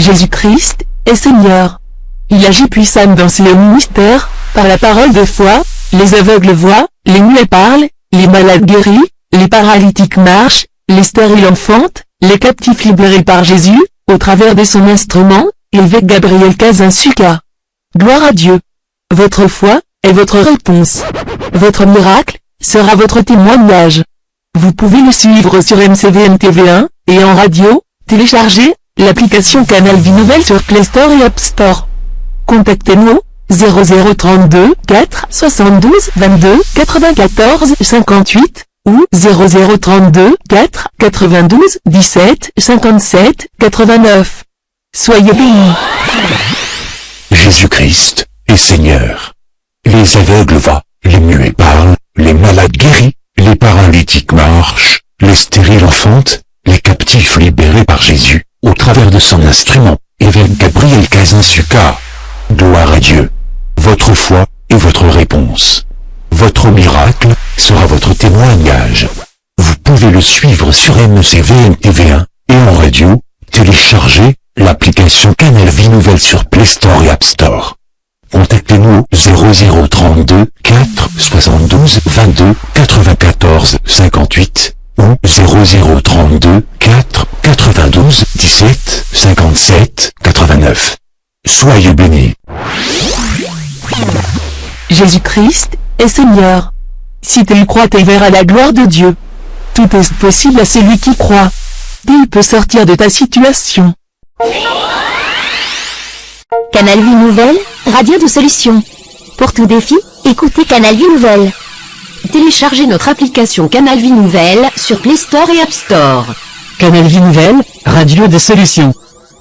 Jésus-Christ est Seigneur. Il agit puissamment dans ce ministère, par la parole de foi, les aveugles voient, les muets parlent, les malades guéris, les paralytiques marchent, les stériles enfantent, les captifs libérés par Jésus, au travers de son instrument, évêque Gabriel Kazinsuka. Gloire à Dieu. Votre foi est votre réponse. Votre miracle sera votre témoignage. Vous pouvez le suivre sur MCVM TV1, et en radio, téléchargez l'application Canal Vie Nouvelle sur Play Store et App Store. Contactez-nous 0032 4 72 22 94 58 ou 0032 4 92 17 57 89. Soyez bénis. Jésus-Christ est Seigneur. Les aveugles voient, les muets parlent, les malades guéris, les paralytiques marchent, les stériles enfantent, les captifs libérés par Jésus, au travers de son instrument, évêque Gabriel Kazinsuka. Gloire à Dieu. Votre foi est votre réponse. Votre miracle sera votre témoignage. Vous pouvez le suivre sur MCVM TV1 et en radio, téléchargez l'application Canal Vie Nouvelle sur Play Store et App Store. Contactez-nous 0032 4 72 22 94 58 ou 0032 4 92 17 57 89. Soyez bénis. Jésus-Christ est Seigneur. Si tu crois, tu verras la gloire de Dieu. Tout est possible à celui qui croit. Dieu peut sortir de ta situation. Canal Vie Nouvelle, radio de solutions. Pour tout défi, écoutez Canal Vie Nouvelle. Téléchargez notre application Canal Vie Nouvelle sur Play Store et App Store. Canal Vie Nouvelle, radio de solutions.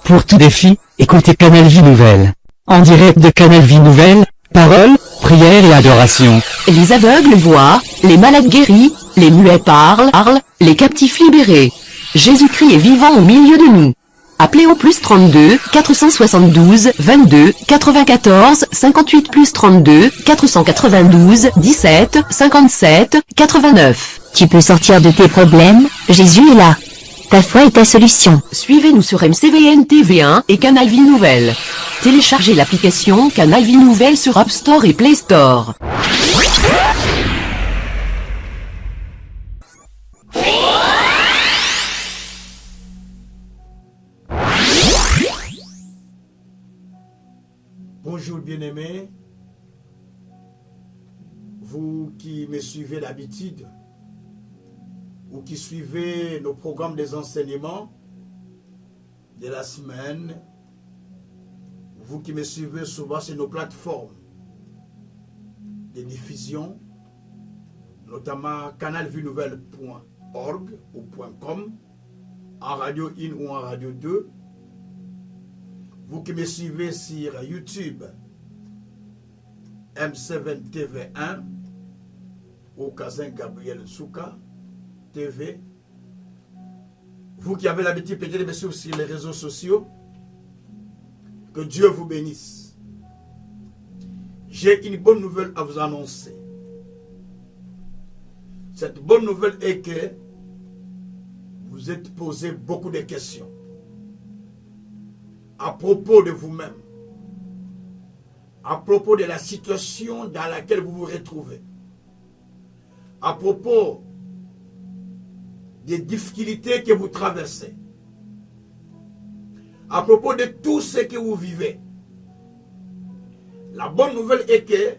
Pour tout défi, écoutez Canal Vie Nouvelle. En direct de Canal Vie Nouvelle, paroles, prières et adoration. Les aveugles voient, les malades guéris, les muets parlent, les captifs libérés. Jésus-Christ est vivant au milieu de nous. Appelez au plus 32 472 22 94 58 plus 32 492 17 57 89. Tu peux sortir de tes problèmes, Jésus est là. Ta foi est ta solution. Suivez-nous sur MCVN TV1 et Canal Vie Nouvelle. Téléchargez l'application Canal Vie Nouvelle sur App Store et Play Store. Bonjour bien-aimés, vous qui me suivez d'habitude ou qui suivez nos programmes des enseignements de la semaine, vous qui me suivez souvent sur nos plateformes de diffusion, notamment canalvienouvelle.org ou .com, en radio 1 ou en radio 2, vous qui me suivez sur YouTube, M7TV1 ou Kazin Gabriel Souka TV, vous qui avez l'habitude peut-être de me suivre sur les réseaux sociaux, que Dieu vous bénisse. J'ai une bonne nouvelle à vous annoncer. Cette bonne nouvelle est que vous êtes posé beaucoup de questions à propos de vous-même, à propos de la situation dans laquelle vous vous retrouvez, à propos des difficultés que vous traversez, à propos de tout ce que vous vivez. La bonne nouvelle est que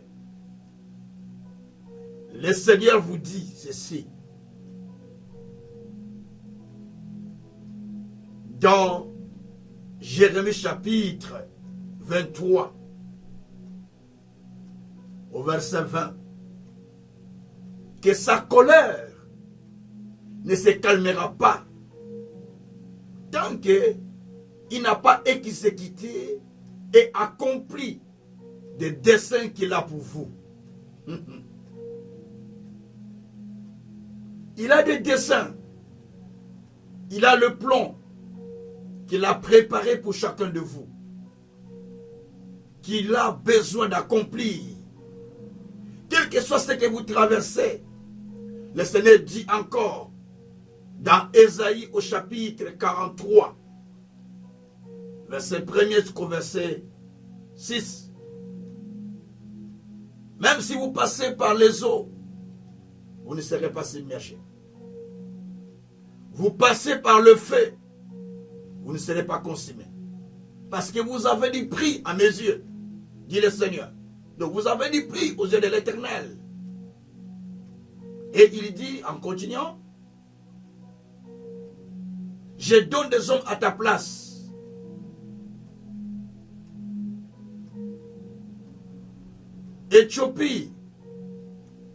le Seigneur vous dit ceci. Dans Jérémie chapitre 23, au verset 20, que sa colère ne se calmera pas tant qu'il n'a pas exécuté et accompli des desseins qu'il a pour vous. Il a des desseins, il a le plan qu'il a préparé pour chacun de vous, qu'il a besoin d'accomplir. Quel que soit ce que vous traversez, le Seigneur dit encore dans Ésaïe au chapitre 43, verset 1er jusqu'au verset 6. Même si vous passez par les eaux, vous ne serez pas submergés. Vous passez par le feu, vous ne serez pas consumés. Parce que vous avez du prix à mes yeux, dit le Seigneur. Donc vous avez du prix aux yeux de l'Éternel. Et il dit en continuant, je donne des hommes à ta place. Éthiopie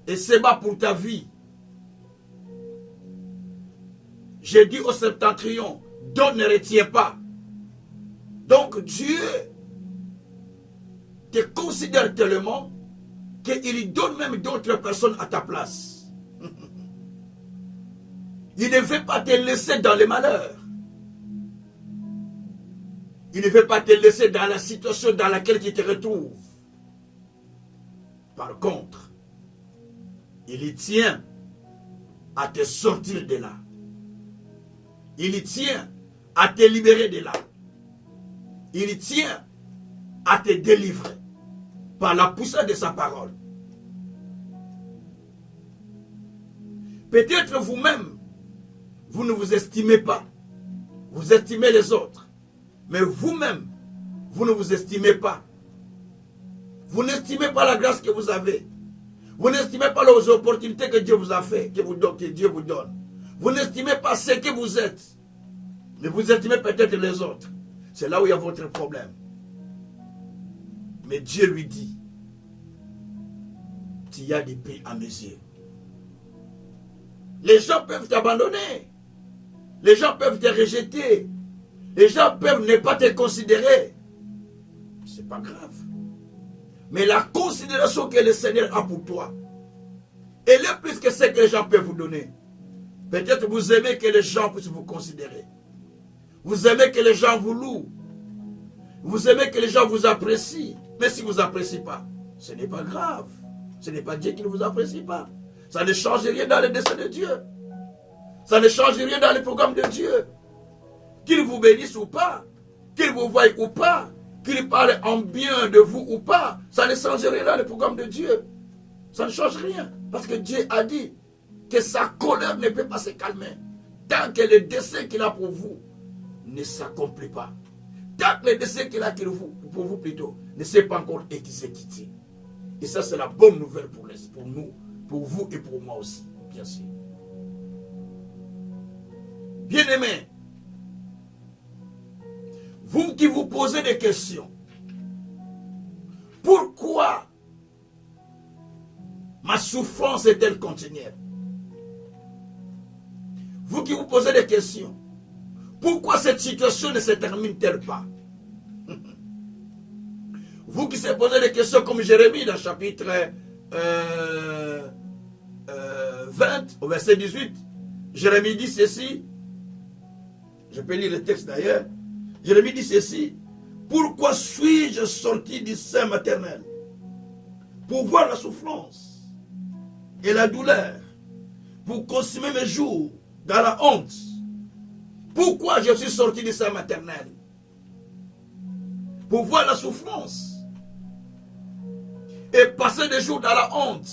et Séba pour ta vie. J'ai dit au septentrion, donne, ne retiens pas. Donc Dieu te considère tellement qu'il donne même d'autres personnes à ta place. Il ne veut pas te laisser dans le malheur. Il ne veut pas te laisser dans la situation dans laquelle tu te retrouves. Par contre, il tient à te sortir de là. Il tient à te libérer de là. Il tient à te délivrer par la puissance de sa parole. Peut-être vous-même, vous ne vous estimez pas. Vous estimez les autres. Mais vous-même, vous ne vous estimez pas. Vous n'estimez pas la grâce que vous avez. Vous n'estimez pas les opportunités que Dieu vous a fait, que Dieu vous donne. Vous n'estimez pas ce que vous êtes. Mais vous estimez peut-être les autres. C'est là où il y a votre problème. Mais Dieu lui dit, tu y as des prix à mes yeux. Les gens peuvent t'abandonner. Les gens peuvent te rejeter. Les gens peuvent ne pas te considérer. C'est pas grave. Mais la considération que le Seigneur a pour toi, elle est plus que ce que les gens peuvent vous donner. Peut-être vous aimez que les gens puissent vous considérer. Vous aimez que les gens vous louent. Vous aimez que les gens vous apprécient. Mais si vous n'appréciez pas, ce n'est pas grave. Ce n'est pas Dieu qui ne vous apprécie pas. Ça ne change rien dans le dessein de Dieu. Ça ne change rien dans le programme de Dieu. Qu'il vous bénisse ou pas, qu'il vous voie ou pas, qu'il parle en bien de vous ou pas, ça ne change rien dans le programme de Dieu. Ça ne change rien. Parce que Dieu a dit que sa colère ne peut pas se calmer. Tant que le dessein qu'il a pour vous ne s'accomplit pas. Tant que le dessein qu'il a pour vous plutôt ne s'est pas encore exécuté. Et ça, c'est la bonne nouvelle pour nous, pour vous et pour moi aussi, bien sûr. Bien-aimés, vous qui vous posez des questions, pourquoi ma souffrance est-elle continuelle? Vous qui vous posez des questions, pourquoi cette situation ne se termine-t-elle pas? Vous qui se posez des questions comme Jérémie dans le chapitre 20, au verset 18, Jérémie dit ceci, je peux lire le texte d'ailleurs, Jérémie dit ceci, pourquoi suis-je sorti du sein maternel? Pour voir la souffrance et la douleur, pour consumer mes jours dans la honte. Pourquoi je suis sorti du sein maternel? Pour voir la souffrance et passer des jours dans la honte.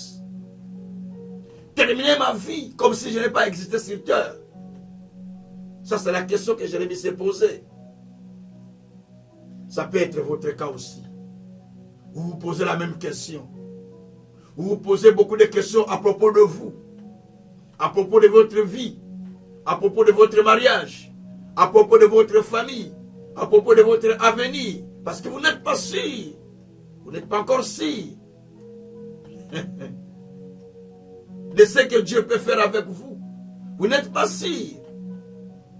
Terminer ma vie comme si je n'ai pas existé sur terre. Ça, c'est la question que Jérémie s'est posée. Ça peut être votre cas aussi. Vous vous posez la même question. Vous vous posez beaucoup de questions à propos de vous, à propos de votre vie, à propos de votre mariage, à propos de votre famille, à propos de votre avenir. Parce que vous n'êtes pas sûr. Vous n'êtes pas encore sûr de ce que Dieu peut faire avec vous. Vous n'êtes pas sûr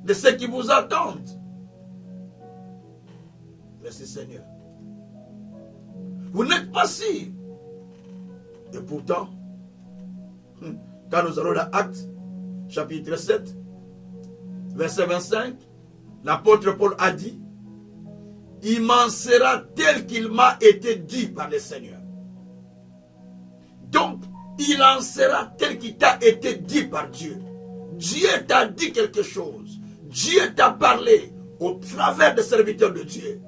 de ce qui vous attend. Merci Seigneur. Vous n'êtes pas sûr. Et pourtant, quand nous allons dans Actes, chapitre 7, verset 25, l'apôtre Paul a dit, il m'en sera tel qu'il m'a été dit par le Seigneur. Donc, il en sera tel qu'il t'a été dit par Dieu. Dieu t'a dit quelque chose. Dieu t'a parlé au travers des serviteurs de Dieu,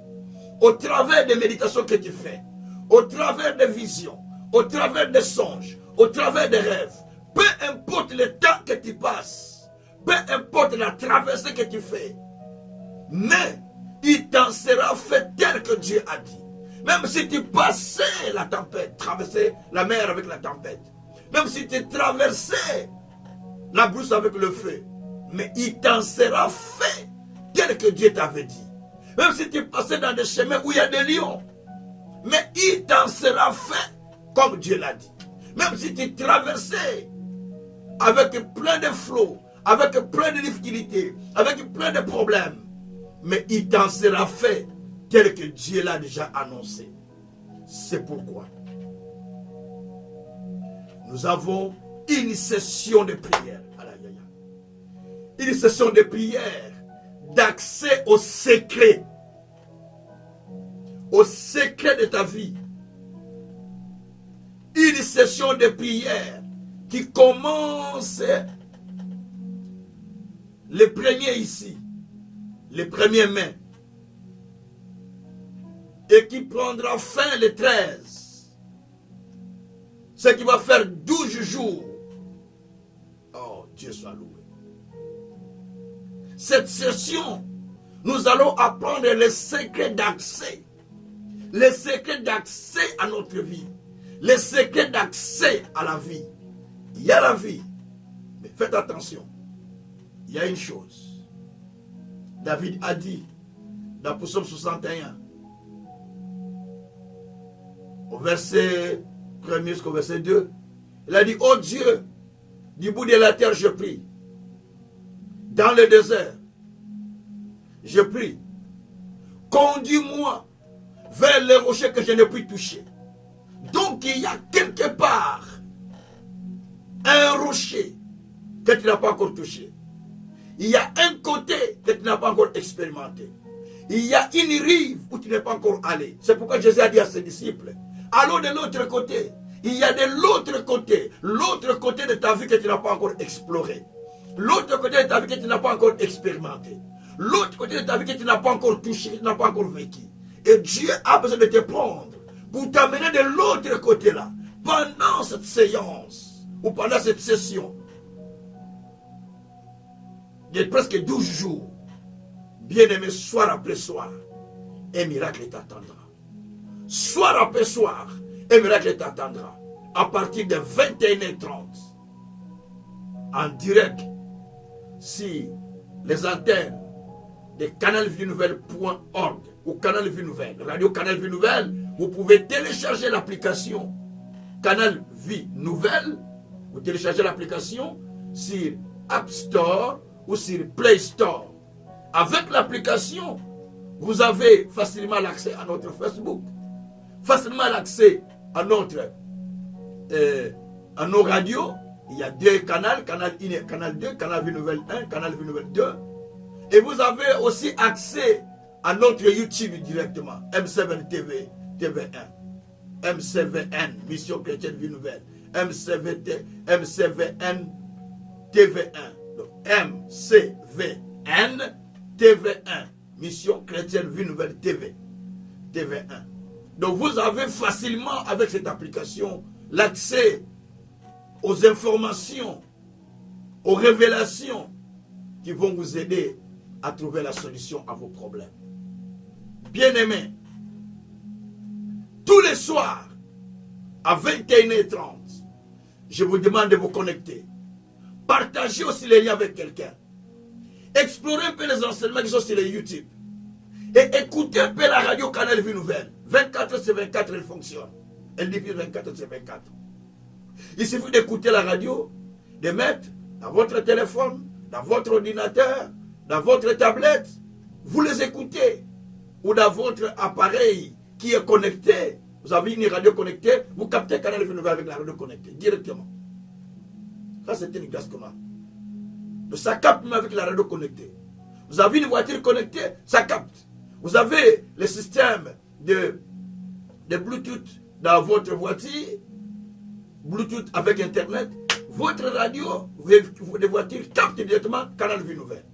au travers des méditations que tu fais, au travers des visions, au travers des songes, au travers des rêves, peu importe le temps que tu passes, peu importe la traversée que tu fais, mais il t'en sera fait tel que Dieu a dit. Même si tu passais la tempête, traversais la mer avec la tempête, même si tu traversais la brousse avec le feu, mais il t'en sera fait tel que Dieu t'avait dit. Même si tu passais dans des chemins où il y a des lions, mais il t'en sera fait comme Dieu l'a dit. Même si tu traversais avec plein de flots, avec plein de difficultés, avec plein de problèmes, mais il t'en sera fait tel que Dieu l'a déjà annoncé. C'est pourquoi nous avons une session de prière. Une session de prière d'accès au secret de ta vie. Une session de prière qui commence le 1er ici, le 1er mai, et qui prendra fin le 13. Ce qui va faire 12 jours. Oh, Dieu soit loué. Cette session, nous allons apprendre les secrets d'accès. Les secrets d'accès à notre vie. Les secrets d'accès à la vie. Il y a la vie. Mais faites attention. Il y a une chose. David a dit dans Psaume 61, au verset 1er jusqu'au verset 2, il a dit, oh Dieu, du bout de la terre je prie. Dans le désert, je prie. Conduis-moi vers les rochers que je ne puis toucher. Donc il y a quelque part un rocher que tu n'as pas encore touché. Il y a un côté que tu n'as pas encore expérimenté. Il y a une rive où tu n'es pas encore allé. C'est pourquoi Jésus a dit à ses disciples, allons de l'autre côté. Il y a de l'autre côté de ta vie que tu n'as pas encore exploré. L'autre côté de ta vie que tu n'as pas encore expérimenté. L'autre côté de ta vie que tu n'as pas encore touché, que tu n'as pas encore vécu. Et Dieu a besoin de te prendre pour t'amener de l'autre côté là. Pendant cette séance, ou pendant cette session, de presque 12 jours, bien-aimé, soir après soir, un miracle t'attendra. Soir après soir, un miracle t'attendra. À partir de 21h30, en direct, si les antennes de canalvienouvelle.org ou Canal Vie Nouvelle, radio Canal Vie Nouvelle, vous pouvez télécharger l'application Canal Vie Nouvelle. Vous téléchargez l'application sur App Store ou sur Play Store. Avec l'application, vous avez facilement l'accès à notre Facebook, facilement l'accès à notre à nos radios. Il y a 2 canaux, Canal 1 et Canal 2, Canal Vie Nouvelle 1, Canal Vie Nouvelle 2. Et vous avez aussi accès à notre YouTube directement, M7 TV, TV1. M7N, Mission Chrétienne Vie Nouvelle. MCVN, TV1. Donc MCVN, TV1. Mission Chrétienne Vie Nouvelle TV. TV1. Donc vous avez facilement avec cette application l'accès aux informations, aux révélations qui vont vous aider à trouver la solution à vos problèmes. Bien-aimés, tous les soirs, à 21h30, je vous demande de vous connecter. Partagez aussi les liens avec quelqu'un. Explorez un peu les enseignements qui sont sur les YouTube. Et écoutez un peu la radio Canal Vie Nouvelle. 24h sur 24, elle fonctionne. Elle diffuse 24h sur 24. Il suffit d'écouter la radio, de mettre dans votre téléphone, dans votre ordinateur, dans votre tablette. Vous les écoutez. Ou dans votre appareil qui est connecté. Vous avez une radio connectée, vous captez Canal Vie Nouvelle avec la radio connectée, directement. Ça, c'est une grâce qu'on a. Donc, ça capte même avec la radio connectée. Vous avez une voiture connectée, ça capte. Vous avez le système de Bluetooth dans votre voiture, Bluetooth avec Internet. Votre radio, les voitures captent directement Canal Vie Nouvelle.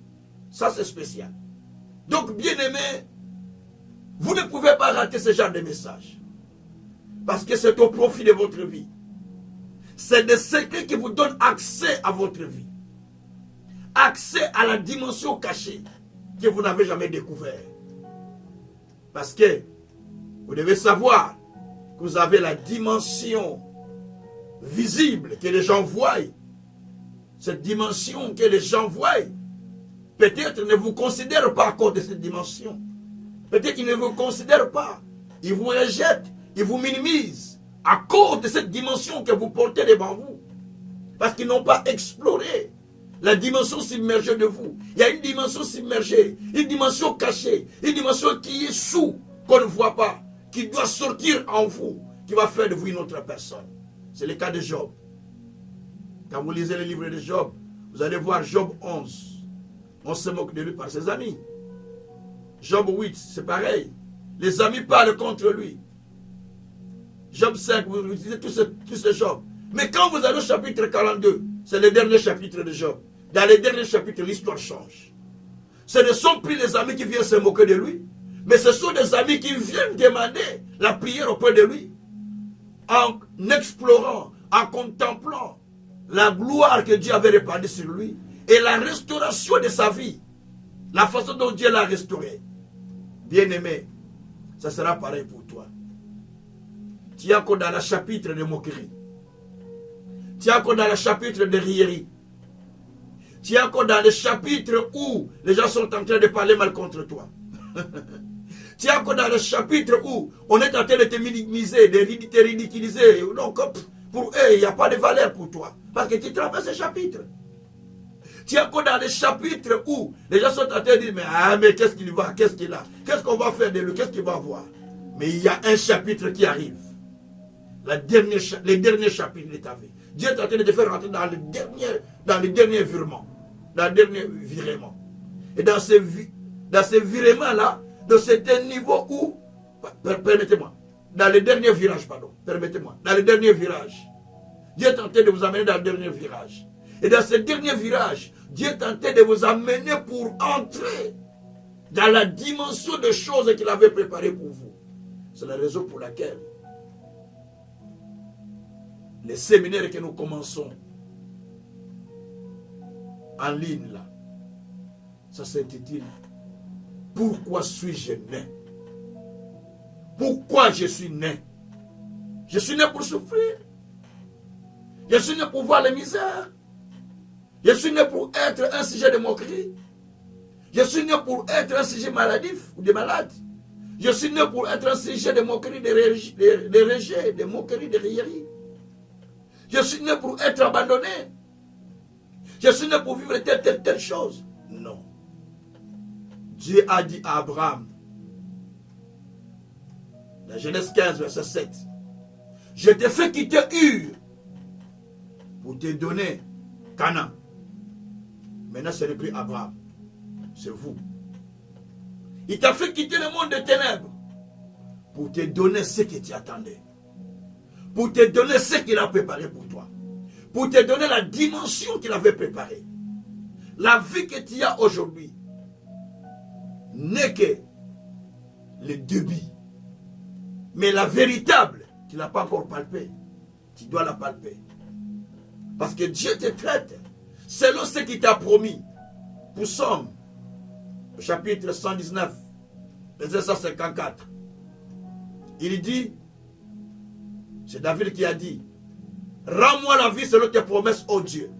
Ça, c'est spécial. Donc, bien-aimés, vous ne pouvez pas rater ce genre de message. Parce que c'est au profit de votre vie. C'est des secrets qui vous donnent accès à votre vie. Accès à la dimension cachée que vous n'avez jamais découvert. Parce que vous devez savoir que vous avez la dimension visible que les gens voient. Cette dimension que les gens voient, peut-être ne vous considèrent pas à cause de cette dimension. Peut-être qu'ils ne vous considèrent pas. Ils vous rejettent, ils vous minimisent à cause de cette dimension que vous portez devant vous. Parce qu'ils n'ont pas exploré la dimension submergée de vous. Il y a une dimension submergée, une dimension cachée, une dimension qui est sous, qu'on ne voit pas, qui doit sortir en vous, qui va faire de vous une autre personne. C'est le cas de Job. Quand vous lisez le livre de Job, vous allez voir Job 11. On se moque de lui par ses amis. Job 8, c'est pareil. Les amis parlent contre lui. Job 5, vous lisez tout ce Job. Mais quand vous allez au chapitre 42, c'est le dernier chapitre de Job. Dans les derniers chapitres, l'histoire change. Ce ne sont plus les amis qui viennent se moquer de lui, mais ce sont des amis qui viennent demander la prière auprès de lui, en explorant, en contemplant la gloire que Dieu avait répandue sur lui et la restauration de sa vie, la façon dont Dieu l'a restauré. Bien-aimé, ça sera pareil pour toi. Tu es encore dans le chapitre de moquerie. Tu es encore dans le chapitre de rierie. Tu es encore dans le chapitre où les gens sont en train de parler mal contre toi. Tu es encore dans le chapitre où on est en train de te minimiser, de te ridiculiser. Donc, pour eux, il n'y a pas de valeur pour toi. Parce que tu traverses ce chapitre. Tu es encore dans le chapitre où les gens sont en train de dire, mais qu'est-ce qu'il va, qu'est-ce qu'il a, qu'est-ce qu'on va faire de lui, qu'est-ce qu'il va avoir. Mais il y a un chapitre qui arrive. Les derniers chapitres de ta vie. Dieu est en train de te faire rentrer dans le dernier virement. Dans le dernier virement. Et dans ce virement-là, de certain niveau où, permettez-moi, dans le dernier virage, pardon, permettez-moi, dans le dernier virage, Dieu est en train de vous amener dans le dernier virage. Et dans ce dernier virage, Dieu est en train de vous amener pour entrer dans la dimension de choses qu'il avait préparées pour vous. C'est la raison pour laquelle les séminaires que nous commençons en ligne là, ça s'intitule « Pourquoi suis-je né ?» Pourquoi je suis né? Je suis né pour souffrir. Je suis né pour voir les misères. Je suis né pour être un sujet de moquerie. Je suis né pour être un sujet maladif ou de malade. Je suis né pour être un sujet de moquerie, de rejet, de moquerie, de rierie. Je suis né pour être abandonné. Je suis né pour vivre telle chose. Non. Dieu a dit à Abraham, dans Genèse 15, verset 7, je t'ai fait quitter Ur pour te donner Canaan. Maintenant, ce n'est plus Abraham, c'est vous. Il t'a fait quitter le monde des ténèbres pour te donner ce que tu attendais. Pour te donner ce qu'il a préparé pour toi. Pour te donner la dimension qu'il avait préparée. La vie que tu as aujourd'hui n'est que le début. Mais la véritable, tu ne l'as pas encore palpée. Tu dois la palper. Parce que Dieu te traite selon ce qu'il t'a promis. Pour Somme, chapitre 119, verset 154. Il dit, c'est David qui a dit, rends-moi la vie selon tes promesses, ô Dieu.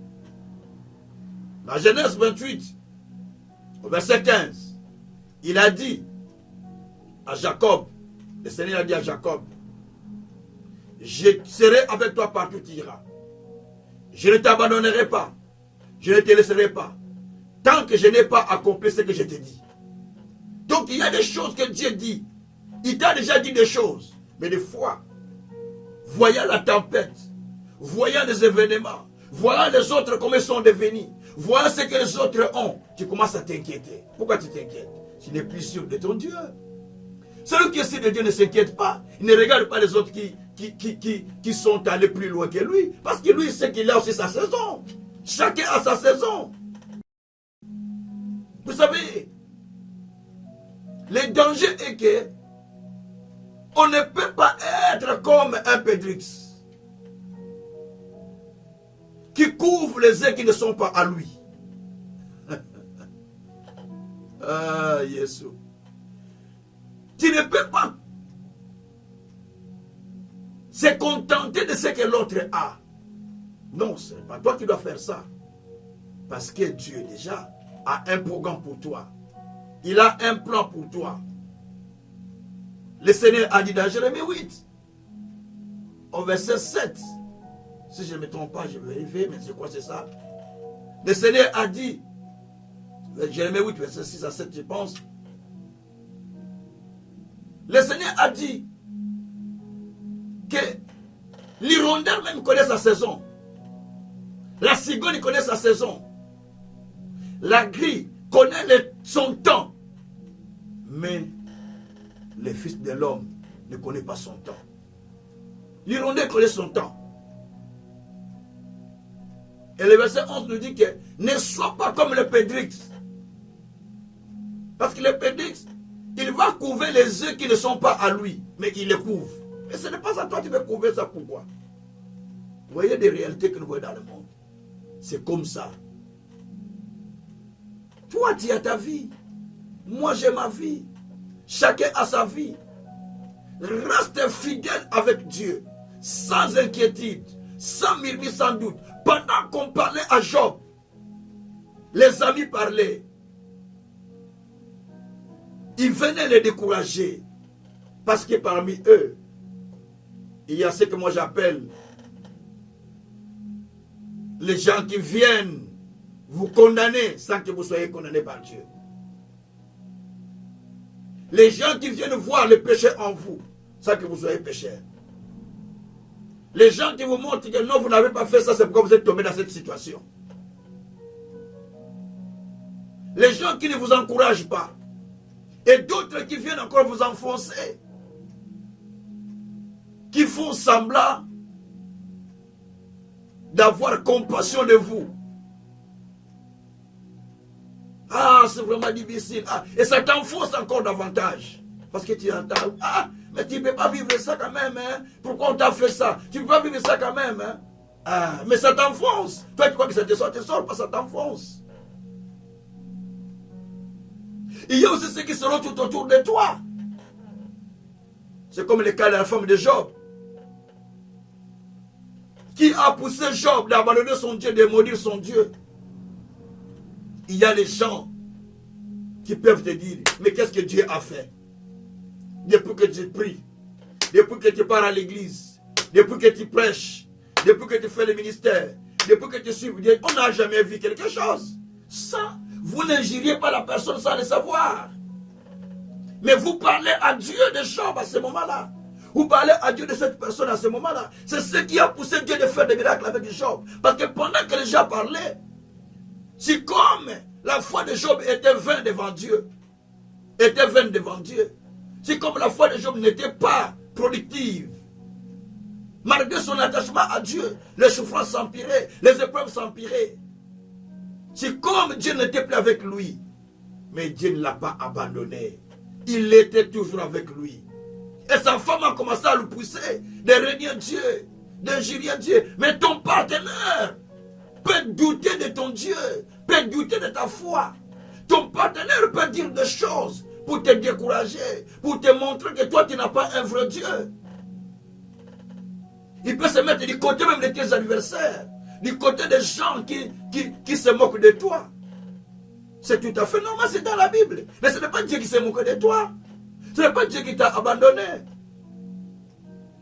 Dans Genèse 28, au verset 15, il a dit à Jacob, le Seigneur a dit à Jacob, je serai avec toi partout où tu iras. Je ne t'abandonnerai pas. Je ne te laisserai pas. Tant que je n'ai pas accompli ce que je t'ai dit. Donc il y a des choses que Dieu dit. Il t'a déjà dit des choses. Mais des fois, voyant la tempête, voyant les événements, voyant les autres comme ils sont devenus, voyant ce que les autres ont, tu commences à t'inquiéter. Pourquoi tu t'inquiètes? Tu n'es plus sûr de ton Dieu. Celui qui est sûr de Dieu ne s'inquiète pas. Il ne regarde pas les autres qui sont allés plus loin que lui. Parce que lui sait qu'il a aussi sa saison. Chacun a sa saison. Vous savez, Le danger est que on ne peut pas être comme un Pédrix qui couvre les œufs qui ne sont pas à lui. Ah, Jésus. Tu ne peux pas se contenter de ce que l'autre a. Non, ce n'est pas toi qui dois faire ça. Parce que Dieu déjà a un programme pour toi. Il a un plan pour toi. Le Seigneur a dit dans Jérémie 8, au verset 7, si je ne me trompe pas, je vais vérifier, mais je crois que c'est ça. Le Seigneur a dit, Jérémie 8, verset 6 à 7, je pense. Le Seigneur a dit que l'hirondelle même connaît sa saison. La cigogne connaît sa saison. La grille connaît son temps. Mais le Fils de l'homme ne connaît pas son temps. L'hirondelle connaît son temps. Et le verset 11 nous dit que ne sois pas comme le Pédrix. Parce que le Pédrix, il va couvrir les œufs qui ne sont pas à lui, mais il les couvre. Mais ce n'est pas à toi qui veux couvrir ça, pourquoi? Vous voyez des réalités que nous voyons dans le monde. C'est comme ça. Toi, tu as ta vie. Moi, j'ai ma vie. Chacun a sa vie. Reste fidèle avec Dieu, sans inquiétude, sans murmure, sans doute. Pendant qu'on parlait à Job, les amis parlaient. Ils venaient les décourager. Parce que parmi eux, il y a ce que moi j'appelle les gens qui viennent vous condamner sans que vous soyez condamné par Dieu. Les gens qui viennent voir le péché en vous sans que vous soyez pécheur. Les gens qui vous montrent que non, vous n'avez pas fait ça, c'est pourquoi vous êtes tombé dans cette situation. Les gens qui ne vous encouragent pas. Et d'autres qui viennent encore vous enfoncer. Qui font semblant d'avoir compassion de vous. Ah, c'est vraiment difficile. Ah, et ça t'enfonce encore davantage. Parce que tu entends, ah, mais tu ne peux pas vivre ça quand même. Hein? Pourquoi on t'a fait ça? Tu ne peux pas vivre ça quand même. Hein? Ah, mais ça t'enfonce. Toi, tu crois que ça te sort pas, ça t'enfonce. Il y a aussi ceux qui seront tout autour de toi. C'est comme le cas de la femme de Job. Qui a poussé Job d'abandonner son Dieu, de maudire son Dieu. Il y a des gens qui peuvent te dire, mais qu'est-ce que Dieu a fait? Depuis que tu pries, depuis que tu pars à l'église, depuis que tu prêches, depuis que tu fais le ministère, depuis que tu suis Dieu, on n'a jamais vu quelque chose. Ça, vous n'injuriez pas la personne sans le savoir. Mais vous parlez à Dieu de Job à ce moment-là. Vous parlez à Dieu de cette personne à ce moment-là. C'est ce qui a poussé Dieu de faire des miracles avec Job. Parce que pendant que les gens parlaient, c'est comme la foi de Job était vaine devant Dieu. Était vaine devant Dieu. C'est comme la foi de Job n'était pas productive. Malgré son attachement à Dieu, les souffrances s'empiraient, les épreuves s'empiraient. C'est comme Dieu n'était plus avec lui. Mais Dieu ne l'a pas abandonné. Il était toujours avec lui. Et sa femme a commencé à le pousser de renier Dieu, d'injurier Dieu. Mais ton partenaire peut douter de ton Dieu, peut douter de ta foi. Ton partenaire peut dire des choses pour te décourager, pour te montrer que toi tu n'as pas un vrai Dieu. Il peut se mettre du côté même de tes adversaires, du côté des gens qui se moquent de toi. C'est tout à fait normal, c'est dans la Bible. Mais ce n'est pas Dieu qui se moque de toi. Ce n'est pas Dieu qui t'a abandonné.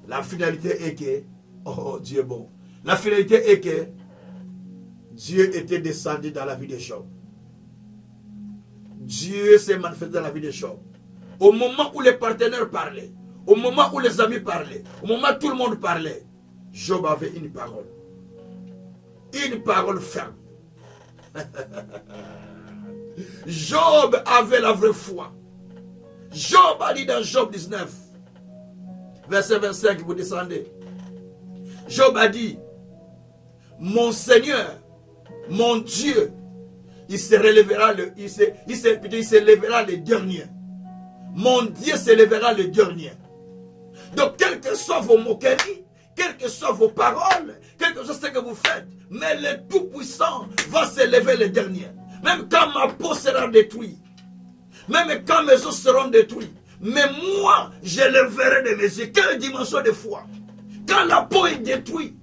La finalité est que, oh Dieu est bon. La finalité est que Dieu était descendu dans la vie de Job. Dieu s'est manifesté dans la vie de Job. Au moment où les partenaires parlaient, au moment où les amis parlaient, au moment où tout le monde parlait, Job avait une parole. Une parole ferme. Job avait la vraie foi. Job a dit dans Job 19, verset 25, vous descendez. Job a dit, mon Seigneur, mon Dieu, il se relèvera il se lèvera le dernier. mon Dieu s'élèvera le dernier. Donc, quelles que soient vos moqueries, quelles que soient vos paroles, quel que soit ce que vous faites, mais le Tout-Puissant va s'élever le dernier. Même quand ma peau sera détruite, même quand mes os seront détruits, mais moi, je le verrai de mes yeux. Quelle dimension de foi? Quand la peau est détruite,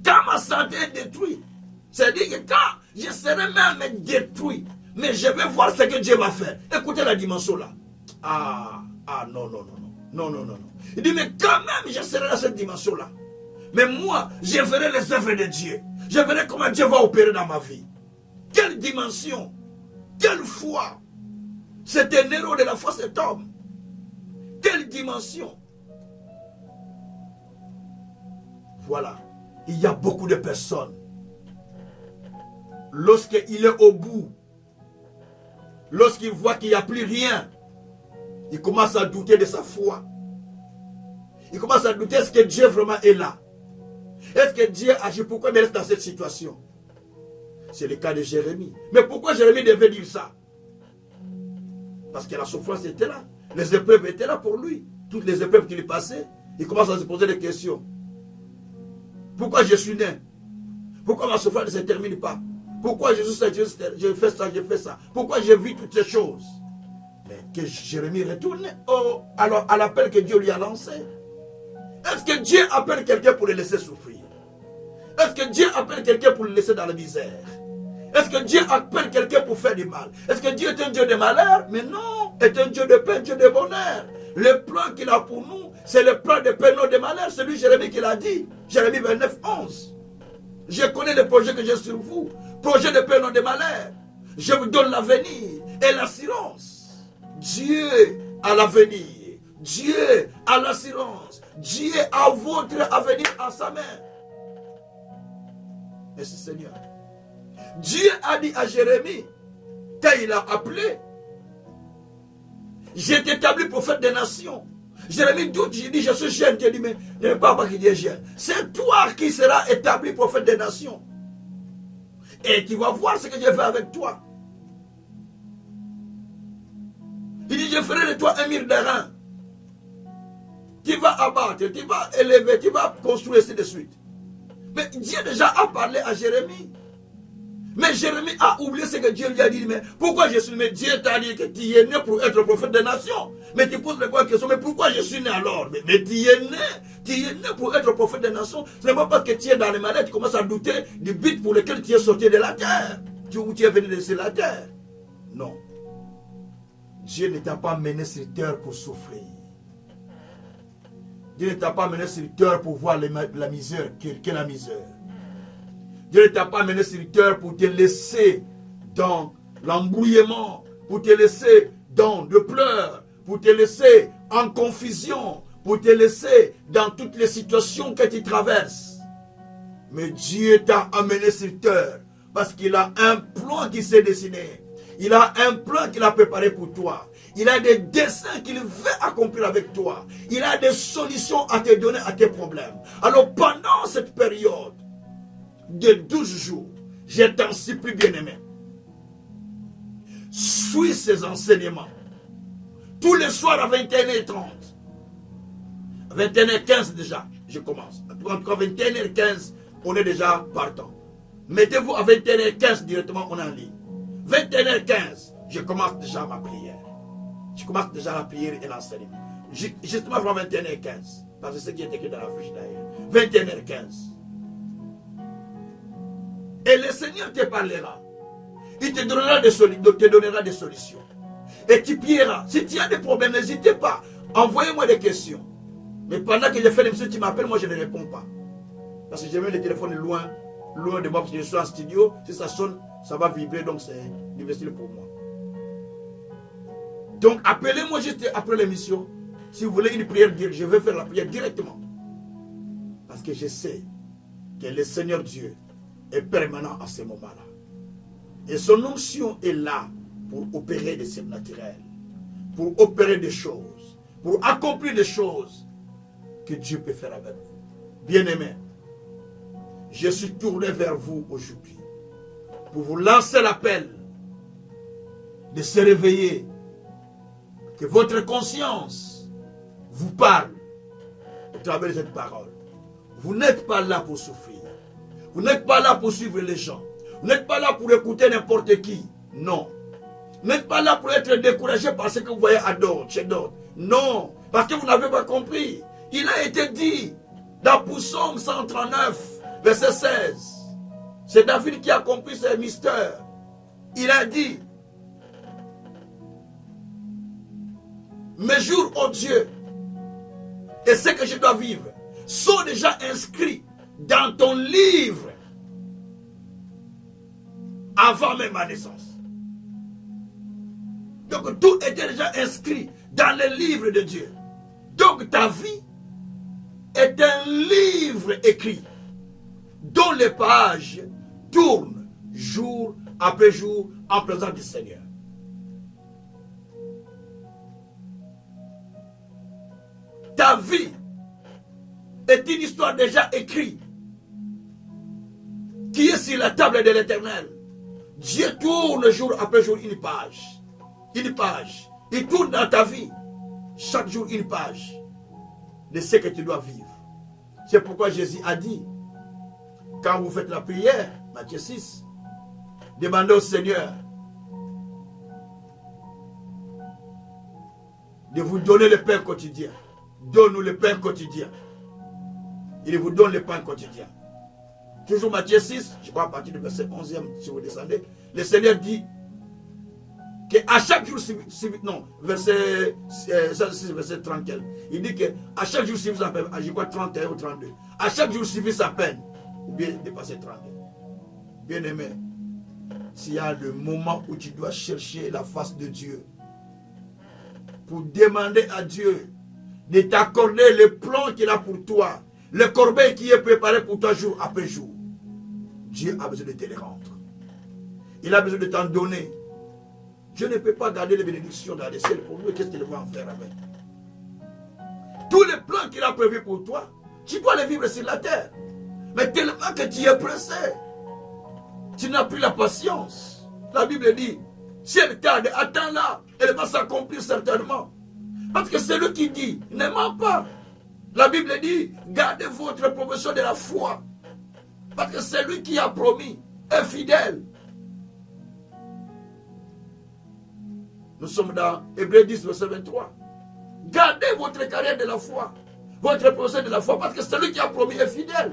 quand ma santé est détruite, c'est-à-dire que quand je serai même détruit, mais je vais voir ce que Dieu va faire. Écoutez la dimension là. Non. Il dit, mais quand même, je serai dans cette dimension là. Mais moi, je verrai les œuvres de Dieu. Je verrai comment Dieu va opérer dans ma vie. Quelle dimension, quelle foi. C'est un héros de la foi, cet homme. Quelle dimension. Voilà. Il y a beaucoup de personnes. Lorsqu'il est au bout, lorsqu'il voit qu'il n'y a plus rien, il commence à douter de sa foi. Il commence à douter, est-ce que Dieu vraiment est là? Est-ce que Dieu agit? Pourquoi il reste dans cette situation? C'est le cas de Jérémie. Mais pourquoi Jérémie devait dire ça? Parce que la souffrance était là. Les épreuves étaient là pour lui. Toutes les épreuves qu'il passait, il commence à se poser des questions. Pourquoi je suis né? Pourquoi ma souffrance ne se termine pas? Pourquoi je fais ça? Pourquoi je vis toutes ces choses? Mais que Jérémie retourne alors à l'appel que Dieu lui a lancé. Est-ce que Dieu appelle quelqu'un pour le laisser souffrir? Est-ce que Dieu appelle quelqu'un pour le laisser dans la misère? Est-ce que Dieu appelle quelqu'un pour faire du mal? Est-ce que Dieu est un Dieu de malheur? Mais non, est un Dieu de paix, un Dieu de bonheur. Le plan qu'il a pour nous, c'est le plan de paix, non de malheur. C'est lui, Jérémie, qui l'a dit. Jérémie 29, 11. Je connais le projet que j'ai sur vous. Projet de paix, non de malheur. Je vous donne l'avenir et l'assurance. Dieu a l'avenir. Dieu a l'assurance. Dieu a votre avenir en sa main. Merci Seigneur. Dieu a dit à Jérémie, quand il a appelé, j'ai établi prophète des nations. Jérémie doute, il dit, je suis jeune. Dieu dit, mais il ne pas qu'il est jeune. C'est toi qui seras établi prophète des nations. Et tu vas voir ce que je fais avec toi. Il dit, je ferai de toi un mur d'airain. Tu vas abattre, tu vas élever, tu vas construire, ainsi de suite. Mais Dieu déjà a parlé à Jérémie. Mais Jérémie a oublié ce que Dieu lui a dit. Mais pourquoi je suis né? Mais Dieu t'a dit que tu es né pour être prophète des nations. Mais tu poses la question, mais pourquoi je suis né alors? Mais tu es né pour être prophète des nations. Ce n'est pas parce que tu es dans les malades, tu commences à douter du but pour lequel tu es sorti de la terre. Où tu es venu de la terre. Non. Dieu ne t'a pas mené sur terre pour souffrir. Dieu ne t'a pas mené sur terre pour voir la misère. Quelle est la misère? Dieu ne t'a pas mené sur terre pour te laisser dans l'embrouillement, pour te laisser dans le pleurs, pour te laisser en confusion, pour te laisser dans toutes les situations que tu traverses. Mais Dieu t'a amené sur terre parce qu'il a un plan qui s'est dessiné. Il a un plan qu'il a préparé pour toi. Il a des desseins qu'il veut accomplir avec toi. Il a des solutions à te donner à tes problèmes. Alors pendant cette période de 12 jours, je t'en supplie, bien-aimé, suis ces enseignements. Tous les soirs à 21h30. 21h15 déjà, je commence. En tout cas, 21h15, on est déjà partant. Mettez-vous à 21h15 directement, on est en ligne. 21h15, je commence déjà ma prière. Je commence déjà la prière et l'enseignement. Justement avant 21h15. Parce que c'est ce qui est écrit dans la fiche d'ailleurs. 21h15. Et le Seigneur te parlera. Il te donnera des solutions. Et tu prieras. Si tu as des problèmes, n'hésitez pas. Envoyez-moi des questions. Mais pendant que je fais l'émission, tu m'appelles, moi je ne réponds pas. Parce que j'ai mis le téléphone loin de moi, parce que je suis en studio. Si ça sonne, ça va vibrer, donc c'est difficile pour moi. Donc appelez-moi juste après l'émission. Si vous voulez une prière, je vais faire la prière directement. Parce que je sais que le Seigneur Dieu est permanent à ce moment-là. Et son onction est là pour opérer des surnaturels, pour opérer des choses, pour accomplir des choses que Dieu peut faire avec vous. Bien-aimés, je suis tourné vers vous aujourd'hui pour vous lancer l'appel de se réveiller Que votre conscience vous parle au travers de cette parole. Vous n'êtes pas là pour souffrir. Vous n'êtes pas là pour suivre les gens. Vous n'êtes pas là pour écouter n'importe qui. Non. Vous n'êtes pas là pour être découragé par ce que vous voyez à d'autres, chez d'autres. Non. Parce que vous n'avez pas compris. Il a été dit dans Psaume 139, verset 16. C'est David qui a compris ce mystère. Il a dit, mes jours, ô Dieu, et ce que je dois vivre, sont déjà inscrits dans ton livre avant même ma naissance. Donc tout était déjà inscrit dans le livre de Dieu. Donc ta vie est un livre écrit dont les pages tournent jour après jour en présence du Seigneur. Ta vie est une histoire déjà écrite qui est sur la table de l'Éternel. Dieu tourne jour après jour une page. Une page. Il tourne dans ta vie chaque jour une page de ce que tu dois vivre. C'est pourquoi Jésus a dit, quand vous faites la prière, Matthieu 6, demandez au Seigneur de vous donner le pain quotidien. Donne-nous le pain quotidien. Il vous donne le pain quotidien. Toujours Matthieu 6, je crois à partir du verset 11e, si vous descendez, le Seigneur dit qu'à chaque jour, non, verset 6, verset 30, il dit qu'à chaque jour suffit sa peine, je crois 31 ou 32, à chaque jour suffit sa peine, ou bien dépasser 32. Bien aimé, s'il y a le moment où tu dois chercher la face de Dieu, pour demander à Dieu de t'accorder le plan qu'il a pour toi, le corbeil qui est préparé pour toi jour après jour, Dieu a besoin de te les rendre. Il a besoin de t'en donner. Je ne peux pas garder les bénédictions dans les ciels pour nous. Qu'est-ce qu'il va en faire avec? Tous les plans qu'il a prévus pour toi, tu dois les vivre sur la terre. Mais tellement que tu es pressé, tu n'as plus la patience. La Bible dit, si elle tarde, attends-la, elle va s'accomplir certainement. Parce que c'est lui qui dit, ne ment pas. La Bible dit, gardez votre profession de la foi. Parce que c'est lui qui a promis, est fidèle. Nous sommes dans Hébreux 10, verset 23. Gardez votre carrière de la foi, votre profession de la foi, parce que c'est lui qui a promis, est fidèle.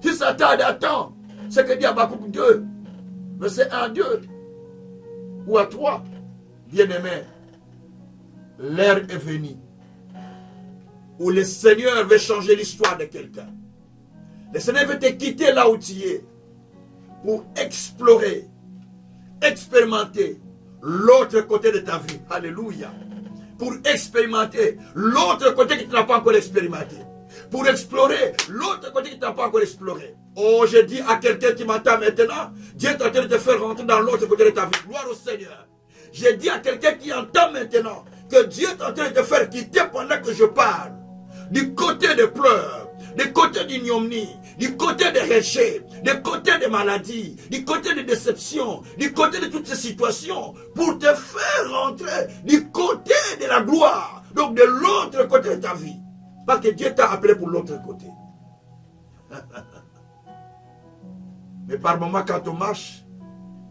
Si ça tarde, attends. Ce que dit Habakkuk 2, verset 1 à 2, ou à 3, bien-aimé, l'heure est venue où le Seigneur veut changer l'histoire de quelqu'un. Le Seigneur veut te quitter là où tu es pour explorer, expérimenter l'autre côté de ta vie. Alléluia. Pour expérimenter l'autre côté que tu n'as pas encore expérimenté. Pour explorer l'autre côté que tu n'as pas encore exploré. Oh, je dis à quelqu'un qui m'entend maintenant, Dieu est en train de te faire rentrer dans l'autre côté de ta vie. Gloire au Seigneur. Je dis à quelqu'un qui entend maintenant que Dieu est en train de te faire quitter pendant que je parle. Du côté des pleurs, du côté d'ignominie, du côté des rejet, du côté des maladies, du côté des déceptions, du côté de toutes ces situations, pour te faire rentrer du côté de la gloire, donc de l'autre côté de ta vie. Parce que Dieu t'a appelé pour l'autre côté. Mais par moments, quand on marche,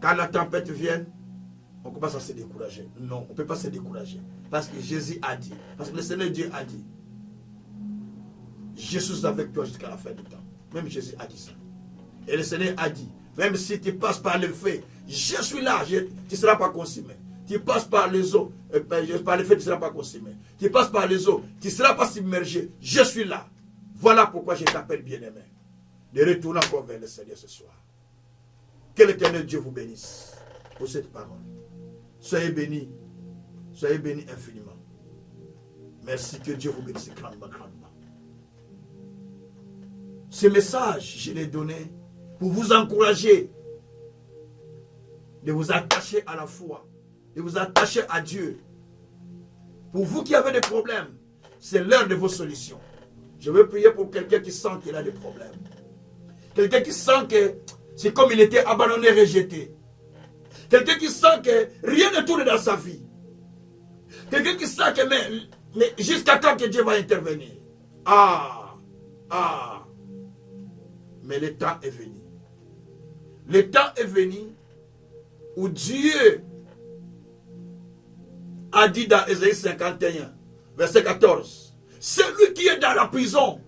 quand la tempête vient, on commence à se décourager. Non, on ne peut pas se décourager. Parce que Jésus a dit, parce que le Seigneur Dieu a dit, je suis avec toi jusqu'à la fin du temps. Même Jésus a dit ça. Et le Seigneur a dit, même si tu passes par le feu, je suis là, tu ne seras pas consumé. Tu passes par les eaux, par le feu, tu ne seras pas consumé. Tu passes par les eaux, tu ne seras pas submergé. Je suis là. Voilà pourquoi je t'appelle bien-aimé. De retourner encore vers le Seigneur ce soir. Que l'Éternel Dieu vous bénisse pour cette parole. Soyez bénis infiniment. Merci, que Dieu vous bénisse grandement, grandement. Ce message, je l'ai donné pour vous encourager de vous attacher à la foi, de vous attacher à Dieu. Pour vous qui avez des problèmes, c'est l'heure de vos solutions. Je veux prier pour quelqu'un qui sent qu'il a des problèmes. Quelqu'un qui sent que c'est comme il était abandonné, rejeté. Quelqu'un qui sent que rien ne tourne dans sa vie. Quelqu'un qui sent que mais jusqu'à quand que Dieu va intervenir. Mais le temps est venu. Le temps est venu où Dieu a dit dans Ésaïe 51, verset 14, celui qui est dans la prison,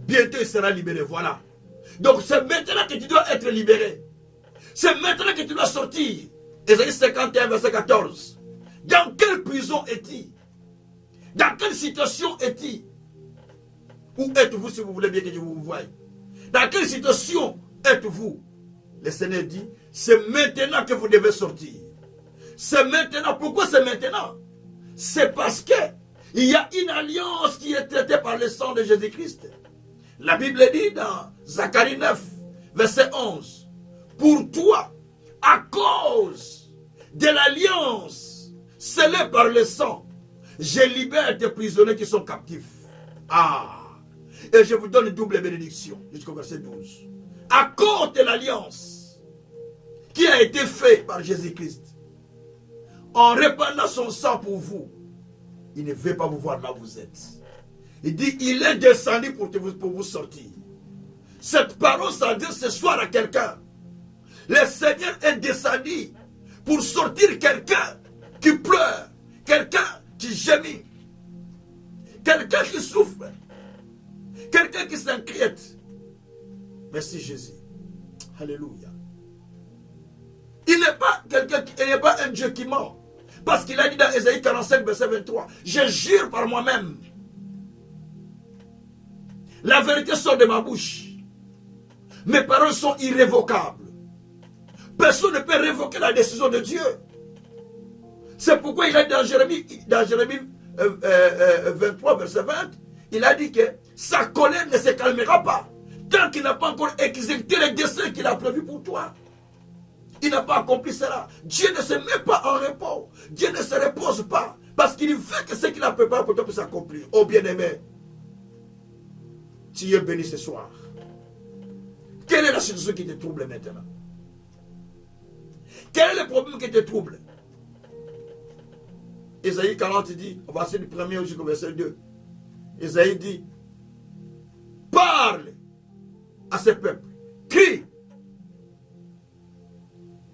bientôt il sera libéré. Voilà. Donc c'est maintenant que tu dois être libéré. C'est maintenant que tu dois sortir. Ésaïe 51, verset 14. Dans quelle prison est-il? Dans quelle situation est-il? Où êtes-vous si vous voulez bien que je vous voie? Dans quelle situation êtes-vous? Le Seigneur dit, c'est maintenant que vous devez sortir. C'est maintenant. Pourquoi c'est maintenant? C'est parce que il y a une alliance qui est traitée par le sang de Jésus-Christ. La Bible dit dans Zacharie 9, verset 11, pour toi, à cause de l'alliance scellée par le sang, je libère tes prisonniers qui sont captifs. Et je vous donne une double bénédiction jusqu'au verset 12. À cause de l'alliance qui a été faite par Jésus-Christ, en répandant son sang pour vous, il ne veut pas vous voir là où vous êtes. Il dit, il est descendu pour vous sortir. Cette parole s'adresse ce soir à quelqu'un. Le Seigneur est descendu pour sortir quelqu'un qui pleure, quelqu'un qui gémit, quelqu'un qui souffre, quelqu'un qui s'inquiète. Merci Jésus. Alléluia. Il n'est pas quelqu'un il n'est pas un Dieu qui ment. Parce qu'il a dit dans Ésaïe 45, verset 23, je jure par moi-même. La vérité sort de ma bouche. Mes paroles sont irrévocables. Personne ne peut révoquer la décision de Dieu. C'est pourquoi il a dit dans Jérémie 23, verset 20, il a dit que sa colère ne se calmera pas tant qu'il n'a pas encore exécuté les desseins qu'il a prévus pour toi. Il n'a pas accompli cela. Dieu ne se met pas en repos. Dieu ne se repose pas. Parce qu'il veut que ce qu'il a préparé pour toi puisse s'accomplir. Oh bien-aimé, tu es béni ce soir. Quelle est la situation qui te trouble maintenant? Quel est le problème qui te trouble? Ésaïe 40 dit, on va passer du premier jusqu'au verset 2. Ésaïe dit, parle à ce peuple, crie.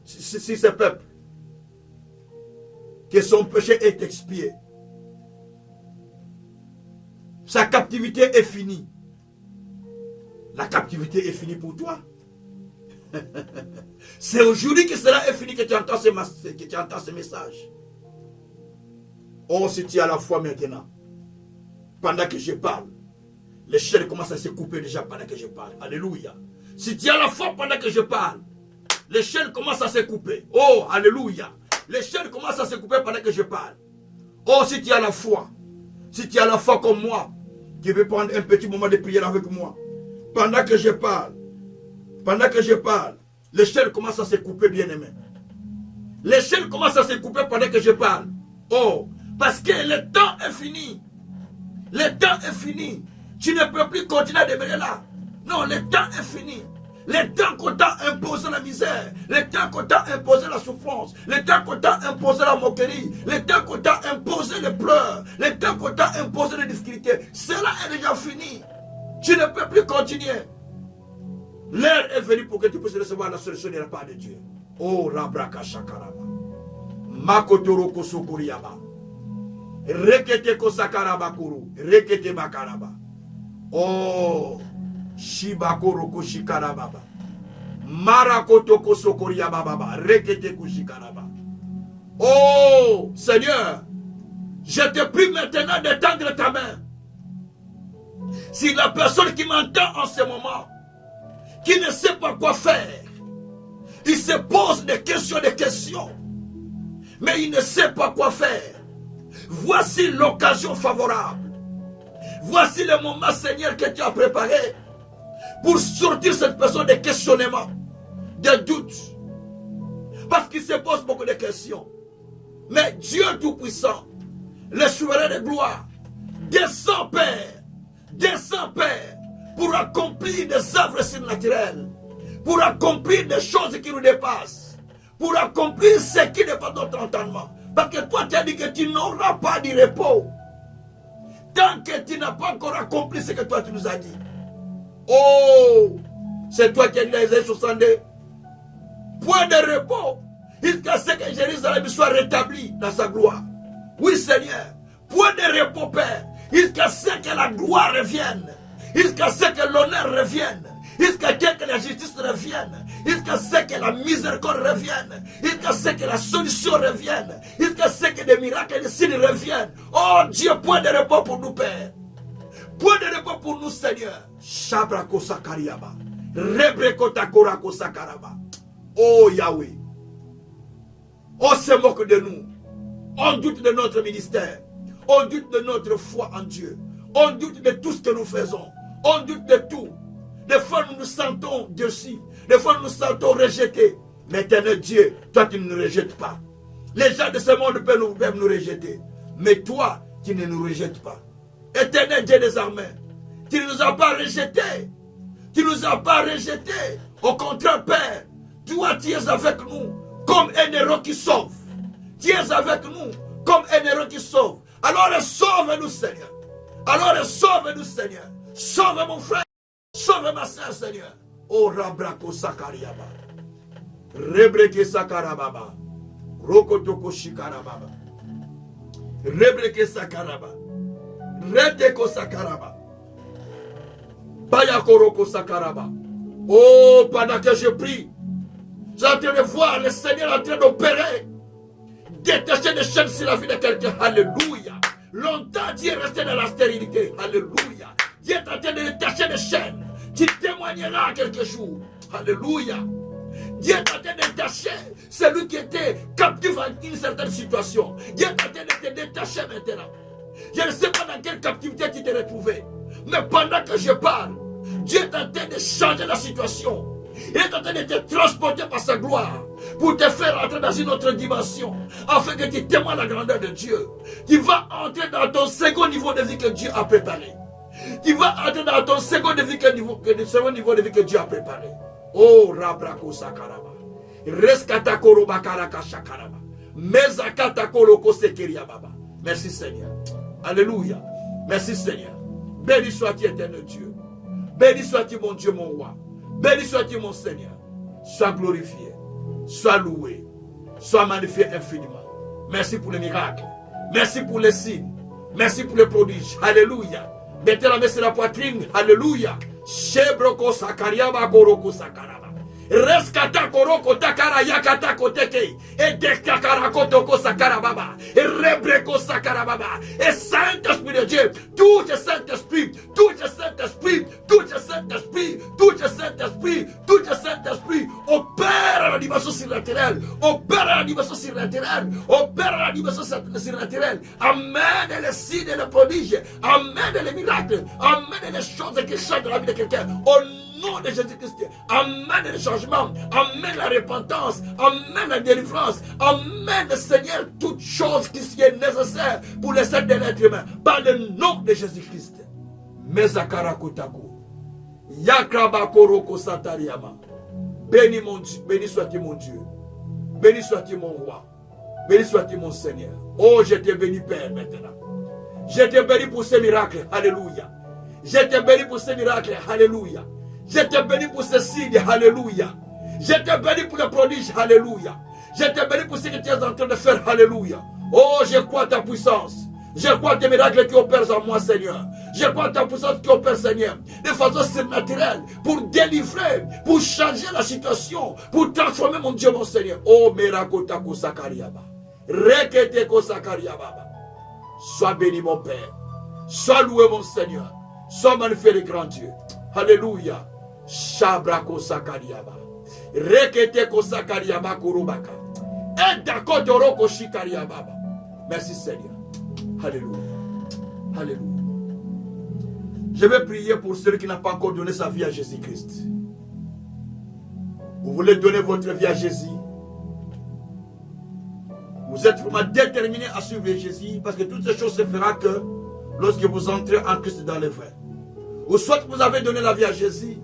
Si ce peuple, que son péché est expié, sa captivité est finie. La captivité est finie pour toi. C'est aujourd'hui que cela est fini que tu entends ce message. Oh, si tu as la foi maintenant, pendant que je parle, les chaînes commencent à se couper déjà pendant que je parle. Alléluia. Si tu as la foi pendant que je parle, les chaînes commencent à se couper. Oh, alléluia. Les chaînes commencent à se couper pendant que je parle. Oh, si tu as la foi comme moi, qui veut prendre un petit moment de prière avec moi, pendant que je parle, les chaînes commencent à se couper, bien-aimé. Les chaînes commencent à se couper pendant que je parle. Oh, parce que le temps est fini. Le temps est fini. Tu ne peux plus continuer à demeurer là. Non, le temps est fini. Le temps qu'on t'a imposé la misère, le temps qu'on t'a imposé la souffrance, le temps qu'on t'a imposé la moquerie, le temps qu'on t'a imposé les pleurs, le temps qu'on t'a imposé les difficultés, cela est déjà fini. Tu ne peux plus continuer. L'heure est venue pour que tu puisses recevoir la solution de la part de Dieu. Oh, Rabraka Shakaraba. Makotoro Kosokuriaba. Rekete Kosakaraba Kuru. Rekete Makaraba. Oh, Shibakoro Koshikarababa. Marakoto Kosokuriaba Baba. Rekete Koshikaraba. Oh, Seigneur, je te prie maintenant d'étendre ta main. Si la personne qui m'entend en ce moment, qui ne sait pas quoi faire, il se pose des questions, mais il ne sait pas quoi faire. Voici l'occasion favorable. Voici le moment, Seigneur, que tu as préparé pour sortir cette personne des questionnements, des doutes. Parce qu'il se pose beaucoup de questions. Mais Dieu Tout-Puissant, le souverain de gloire, descend, Père, pour accomplir des œuvres surnaturelles, pour accomplir des choses qui nous dépassent, pour accomplir ce qui n'est pas notre entendement. Parce que toi, tu as dit que tu n'auras pas de repos tant que tu n'as pas encore accompli ce que toi tu nous as dit. Oh, c'est toi qui as dit dans Isaïe 62. Point de repos jusqu'à ce que Jérusalem soit rétabli dans sa gloire. Oui, Seigneur. Point de repos, Père, jusqu'à ce que la gloire revienne, jusqu'à ce que l'honneur revienne, jusqu'à ce que la justice revienne, jusqu'à ce que la miséricorde revienne, jusqu'à ce que la solution revienne, jusqu'à ce que des miracles et des signes reviennent. Oh Dieu, point de repos pour nous, Père. Point de repos pour nous, Seigneur. Shabrako Sakariaba. Rebreko Takorako Sakaraba. Oh Yahweh. On se moque de nous. On doute de notre ministère. On doute de notre foi en Dieu. On doute de tout ce que nous faisons. On doute de tout. Des fois nous nous sentons dessus. Des fois nous nous sentons rejetés. Mais éternel Dieu, toi tu ne nous rejettes pas. Les gens de ce monde peuvent nous rejeter. Mais toi, tu ne nous rejettes pas. Éternel Dieu des armées, tu ne nous as pas rejetés. Tu ne nous as pas rejetés. Au contraire, Père, toi tu es avec nous comme un héros qui sauve. Tu es avec nous comme un héros qui sauve. Alors sauve-nous, Seigneur. Alors sauve-nous, Seigneur. Sauve mon frère. Sauve ma soeur, Seigneur. Oh Rabrako Sakariaba. Rebreke Sakarababa. Rokotoko Shikarababa. Rebreke Sakaraba. Redeko Sakaraba. Bayakoroko Sakaraba. Oh, pendant que je prie, j'ai en train de voir le Seigneur en train d'opérer. Détacher des chaînes sur la vie de quelqu'un. Alléluia. Longtemps, Dieu est resté dans la stérilité. Alléluia. Dieu est en train de détacher des chaînes. Tu témoigneras quelque jour. Alléluia. Dieu est en train de détacher celui qui était captif en une certaine situation. Dieu est en train de te détacher maintenant. Je ne sais pas dans quelle captivité tu t'es retrouvé. Mais pendant que je parle, Dieu est en train de changer la situation. Il est en train de te transporter par sa gloire pour te faire entrer dans une autre dimension afin que tu témoignes la grandeur de Dieu. Tu vas entrer dans ton second niveau de vie que Dieu a préparé. Tu vas entrer dans ton second niveau de vie que Dieu a préparé. Oh, Rabrako Sakaraba. Reskata Koroba Karaka Shakaraba. Mezakata Koroko Sekeria Baba. Merci Seigneur. Alléluia. Merci Seigneur. Béni sois-tu, éternel Dieu. Béni sois-tu, mon Dieu, mon roi. Béni sois-tu, mon Seigneur. Sois glorifié. Sois loué. Sois magnifié infiniment. Merci pour les miracles. Merci pour les signes. Merci pour les prodiges. Alléluia. Mettez la main sur la poitrine. Alléluia. Shebroko Sakariaba Goroko Sakaraba. Reskata Koroko Takara Yakata Koteke. Et Dekakara Kotoko Sakarababa. Et Rebreko Sakarababa. Et Saint-Esprit de Dieu. Tout le Saint-Esprit. Tout le Saint-Esprit. Tout le Saint-Esprit. Tout le Saint-Esprit. Tout le Saint-Esprit. Opère à la dimension surnaturelle. Opère à la dimension surnaturelle. Opère à la dimension surnaturelle. Amène les signes et les prodiges. Amène les miracles. Amène les choses qui changent la vie de quelqu'un. Au nom de Jésus-Christ, amène le changement, amène la repentance, amène la délivrance, amène, Seigneur, toutes choses qui sont nécessaires pour le salut de l'être humain, par le nom de Jésus-Christ. Mezakara Kotako, Yakrabakoroko Satariama. Béni mon Dieu, béni sois-tu mon Dieu, béni sois-tu mon roi, béni sois-tu mon Seigneur. Oh, je te bénis, Père, maintenant. Je te bénis pour ces miracles, alléluia. Je te bénis pour ces miracles, alléluia. Je te bénis pour ces signes, alléluia. Je te bénis pour les prodiges, alléluia. Je te bénis pour ce que tu es en train de faire, alléluia. Oh, je crois ta puissance. Je crois tes miracles qui opèrent en moi, Seigneur. Je crois ta puissance qui opère, Seigneur, de façon surnaturelle, pour délivrer, pour changer la situation, pour transformer mon Dieu, mon Seigneur. Oh, Merakotako Sakariaba. Reketeko Sakariaba. Sois béni, mon Père. Sois loué, mon Seigneur. Sois magnifié, le grand Dieu. Alléluia. Shabrako Sakariaba. Reketeko Sakariaba Kurubaka. Edakodoroko Shikariaba. Merci Seigneur. Alléluia. Alléluia. Je vais prier pour celui qui n'a pas encore donné sa vie à Jésus-Christ. Vous voulez donner votre vie à Jésus. Vous êtes vraiment déterminé à suivre Jésus parce que toutes ces choses se feront que lorsque vous entrez en Christ dans le vrai. Ou soit vous avez donné la vie à Jésus,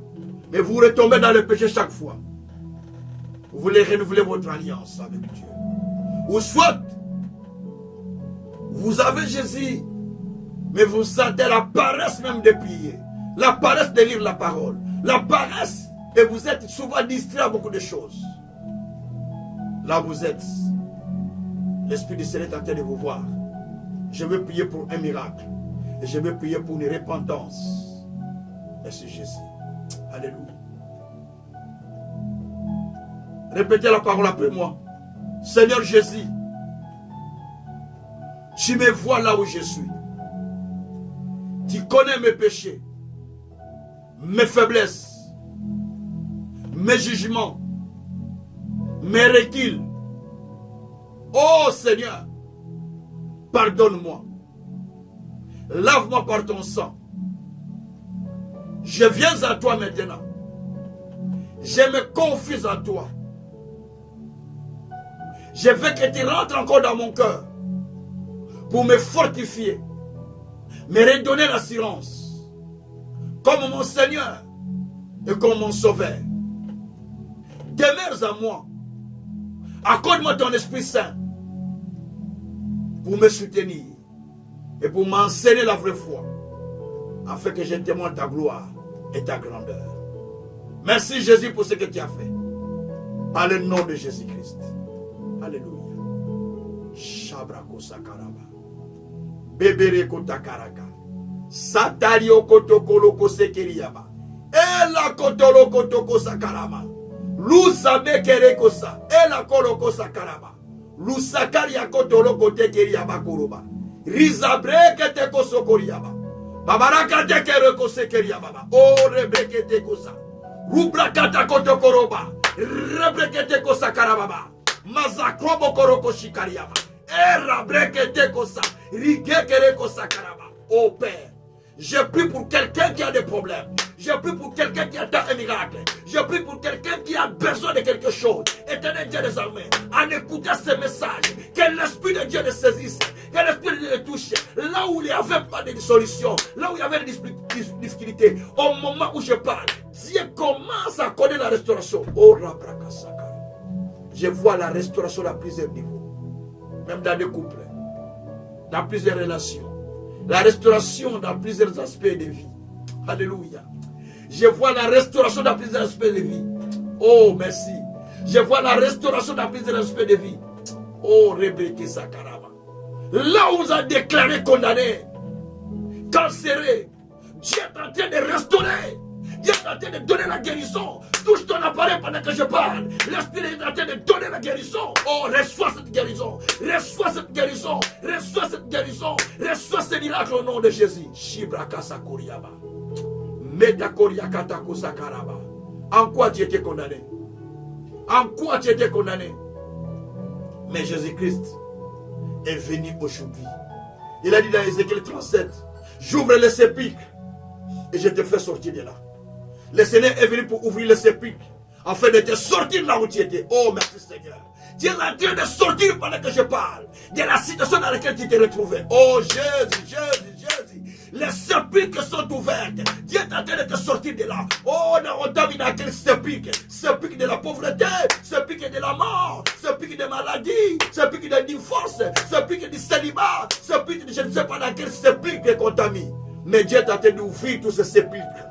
mais vous retombez dans le péché chaque fois. vous voulez renouveler votre alliance avec Dieu. Ou soit, vous avez Jésus, mais vous sentez la paresse même de prier, la paresse de lire la parole, la paresse, et vous êtes souvent distrait à beaucoup de choses. Là vous êtes, l'Esprit du Seigneur est en train de vous voir. Je veux prier pour un miracle, et je veux prier pour une repentance. Merci Jésus. Alléluia. Répétez la parole après moi. Seigneur Jésus, tu me vois là où je suis. Tu connais mes péchés, mes faiblesses, mes jugements, mes reculs. Oh Seigneur, pardonne-moi. Lave-moi par ton sang. Je viens à toi maintenant. Je me confie à toi. Je veux que tu rentres encore dans mon cœur pour me fortifier, me redonner l'assurance comme mon Seigneur et comme mon Sauveur. Demeure à moi. Accorde-moi ton Esprit Saint pour me soutenir et pour m'enseigner la vraie foi afin que je témoigne ta gloire et ta grandeur. Merci Jésus pour ce que tu as fait. Par le nom de Jésus-Christ. Alléluia. Shabrako sakaraba. Bebere kotakaraka. Satario kotokolo kosekeriaba. Ela kotolo kotoko sakarama. Lusa bekere kosa. Ela koloko sakaraba. Lusakaria kotolo kotekeriaba kuruba. Rizabre kete kosokoriaba. Babaraka tekere kosekeriaba. O rebekete kosa. Rubrakata kotokoroba. Rebrekete kosa karababa. Mazakrobo koroko shikariaba. Era brekete kosa. Rigekere kosa karaba. Oh Père, je prie pour quelqu'un qui a des problèmes. Je prie pour quelqu'un qui attend un miracle. Je prie pour quelqu'un qui a besoin de quelque chose. Éternel Dieu des armées, en écoutant ce message, que l'Esprit de Dieu le saisisse, que l'Esprit de Dieu le touche. Là où il n'y avait pas de solution, là où il y avait des difficultés, au moment où je parle, Dieu commence à connaître la restauration. Oh Rabrakasaka. Je vois la restauration à plusieurs niveaux, même dans des couples, dans plusieurs relations. La restauration dans plusieurs aspects de vie. Alléluia. Je vois la restauration dans plusieurs aspects de vie. Oh, merci. Je vois la restauration dans plusieurs aspects de vie. Oh, Rebeke Sakarama. Là où vous avez déclaré condamné, cancéré, Dieu est en train de restaurer. Dieu est en train de donner la guérison. Touche ton appareil pendant que je parle. L'Esprit est en train de donner la guérison. Oh, reçois cette guérison. Reçois cette guérison. Reçois cette guérison. Reçois ce miracle au nom de Jésus. Shibraka Sakuriaba. Metakoriakata Kusakaraba. En quoi tu étais condamné? En quoi tu étais condamné? Mais Jésus-Christ est venu aujourd'hui. Il a dit dans Ézéchiel 37, j'ouvre les sépulcres et je te fais sortir de là. Le Seigneur est venu pour ouvrir les sépulcres afin de te sortir là où tu étais. Oh, merci Seigneur. Dieu est en train de sortir pendant que je parle de la situation dans laquelle tu t'es retrouvé. Oh, Jésus, Jésus, Jésus. Les sépulcres sont ouvertes. Dieu est en train de te sortir de là. Oh, on t'a mis dans quel sépulcre? Sépulcre de la pauvreté, sépulcre de la mort, sépulcre de maladie, sépulcre de divorce, sépulcre du célibat, sépulcre de je ne sais pas dans quel sépulcre qu'on t'a mis. Mais Dieu est en train d'ouvrir tous ces sépulcres.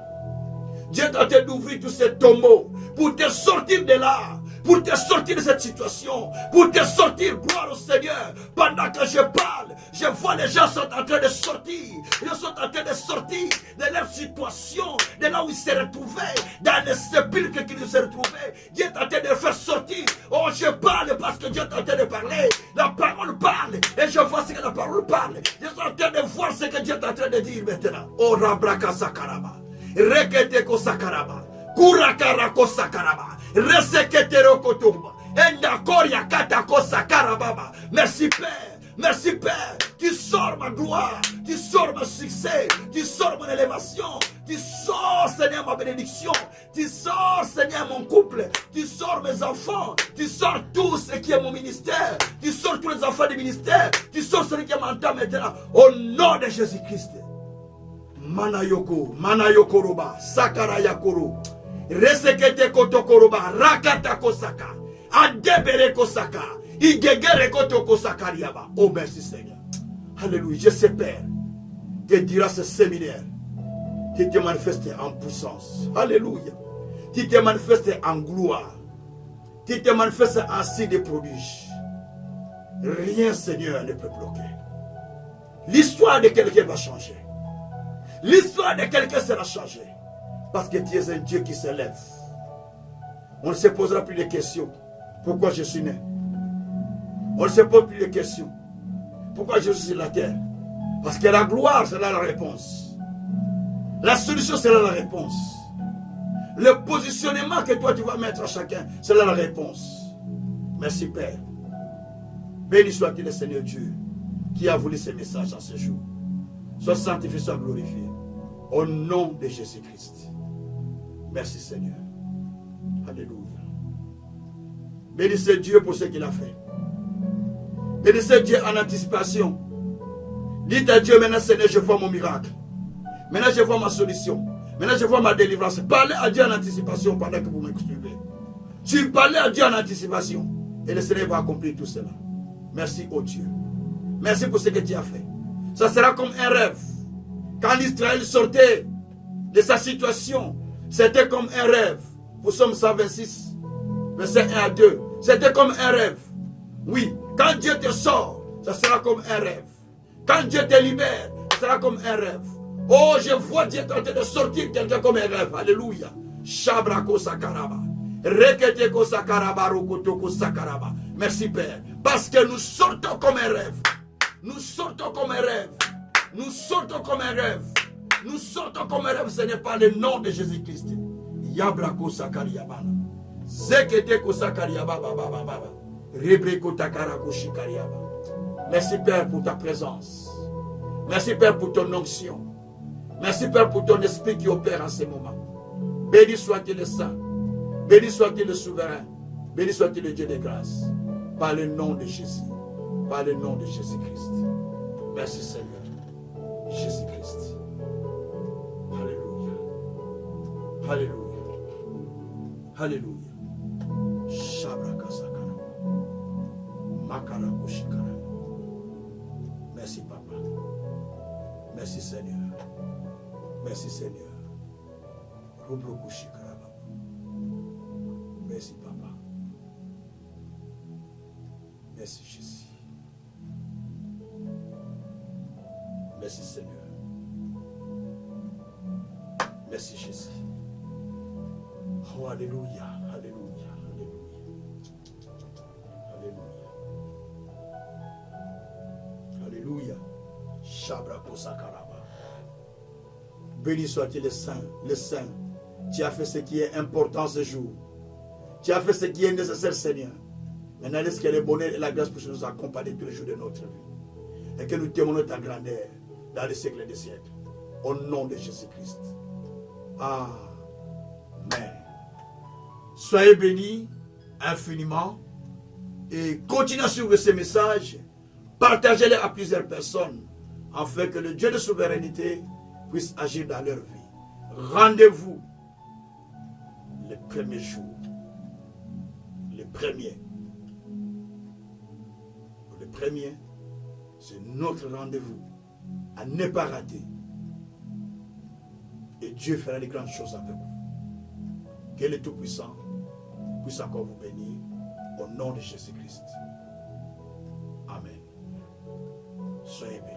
Dieu est en train d'ouvrir tous ces tombeaux pour te sortir de là, pour te sortir de cette situation, pour te sortir, gloire au Seigneur. Pendant que je parle, je vois les gens sont en train de sortir. Ils sont en train de sortir de leur situation, de là où ils se retrouvaient, dans les sépulcres qu'ils se retrouvaient. Dieu est en train de faire sortir. Oh, je parle parce que Dieu est en train de parler. La parole parle et je vois ce que la parole parle. Je suis en train de voir ce que Dieu est en train de dire maintenant. Oh, Rabraka Sakaraba. Rekete ko sakaraba, kurakara ko sakaraba, resekete rokotumba, endakoria kata ko sakarababa. Merci Père, merci Père, tu sors ma gloire, tu sors mon succès, tu sors mon élévation, tu sors Seigneur ma bénédiction, tu sors Seigneur mon couple, tu sors mes enfants, tu sors tout ce qui est mon ministère, tu sors tous les enfants du ministère, tu sors celui qui est mon temps maintenant, au nom de Jésus-Christ. Manayoko, Manayokoroba, Sakara Yakoro, Resekete Kotokoroba, Rakata Kosaka, Adebere Kosaka. Igegere Koto Kosakariaba. Oh, merci Seigneur. Alléluia. Je sais, Père, que durant ce séminaire, tu te manifestes en puissance. Alléluia. Tu te manifestes en gloire. Tu te manifestes en signe de prodiges. Rien, Seigneur, ne peut bloquer. L'histoire de quelqu'un va changer. L'histoire de quelqu'un sera changée. Parce que tu es un Dieu qui s'élève. On ne se posera plus de questions. Pourquoi je suis né? On ne se pose plus de questions. Pourquoi je suis sur la terre? Parce que la gloire sera la réponse. La solution sera la réponse. Le positionnement que toi tu vas mettre à chacun sera la réponse. Merci Père. Béni soit-il le Seigneur Dieu qui a voulu ces messages en ce jour. Sois sanctifié, sois glorifié. Au nom de Jésus-Christ. Merci Seigneur. Alléluia. Bénissez Dieu pour ce qu'il a fait. Bénissez Dieu en anticipation. Dites à Dieu, maintenant Seigneur, je vois mon miracle. Maintenant je vois ma solution. Maintenant je vois ma délivrance. Parlez à Dieu en anticipation pendant que vous m'excluez. Tu parles à Dieu en anticipation. Et le Seigneur va accomplir tout cela. Merci ô Dieu. Merci pour ce que tu as fait. Ça sera comme un rêve. Quand Israël sortait de sa situation, c'était comme un rêve. Pour Psaume 126, verset 1 à 2. C'était comme un rêve. Oui, quand Dieu te sort, ça sera comme un rêve. Quand Dieu te libère, ça sera comme un rêve. Oh, je vois Dieu tenter de sortir quelqu'un comme un rêve. Alléluia. Shabrako sakaraba. Reketeko sakaraba, rokotoko sakaraba. Merci Père. Parce que nous sortons comme un rêve. Nous sortons comme un rêve. Nous sortons comme un rêve. Nous sortons comme un rêve. Ce n'est pas le nom de Jésus-Christ. Yabrako sakariabana. Zeketeko sakariababa baba baba. Rebreko takarako shikariaba. Merci Père pour ta présence. Merci Père pour ton onction. Merci Père pour ton esprit qui opère en ces moments. Béni soit-il le Saint. Béni soit-il le souverain. Béni soit-il le Dieu de grâce. Par le nom de Jésus. Par le nom de Jésus-Christ. Merci Seigneur. Jésus-Christ. Alléluia. Alléluia. Alléluia. Shabrakasakara. Makarakushikara. Merci Papa. Merci Seigneur. Merci Seigneur. Rubrokushikaraba. Merci Papa. Merci Jésus. Merci Seigneur. Merci Jésus. Oh Alléluia. Alléluia. Alléluia. Alléluia. Alléluia. Shabrako sakaraba. Béni soit-il le Saint, le Saint. Tu as fait ce qui est important ce jour. Tu as fait ce qui est nécessaire, Seigneur. Maintenant, laisse que le bonheur et la grâce puissent nous accompagner tous les jours de notre vie. Et que nous témoignons ta grandeur dans les siècles et des siècles. Au nom de Jésus-Christ. Amen. Soyez bénis infiniment. Et continuez à suivre ces messages. Partagez-les à plusieurs personnes. Afin que le Dieu de souveraineté puisse agir dans leur vie. Rendez-vous le premier jour. Le premier. Le premier, c'est notre rendez-vous à ne pas rater. Et Dieu fera des grandes choses avec vous. Que le Tout-Puissant puisse encore vous bénir au nom de Jésus-Christ. Amen. Soyez bénis.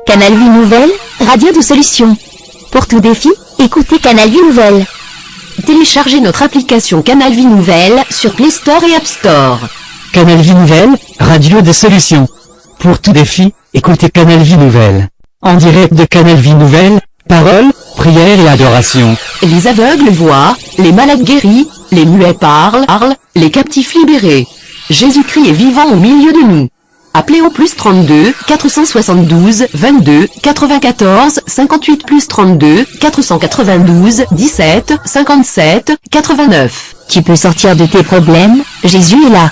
Canal Vie Nouvelle, radio de solutions. Pour tout défi, écoutez Canal Vie Nouvelle. Téléchargez notre application Canal Vie Nouvelle sur Play Store et App Store. Canal Vie Nouvelle, radio de solutions. Pour tout défi, écoutez Canal Vie Nouvelle. En direct de Canal Vie Nouvelle, paroles, prières et adoration. Les aveugles voient, les malades guéris, les muets parlent, les captifs libérés. Jésus-Christ est vivant au milieu de nous. Appelez au plus 32 472 22 94 58 plus 32 492 17 57 89. Tu peux sortir de tes problèmes, Jésus est là.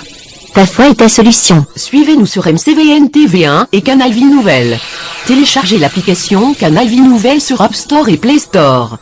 Ta foi est ta solution. Suivez-nous sur MCVN TV1 et Canal Vie Nouvelle. Téléchargez l'application Canal Vie Nouvelle sur App Store et Play Store.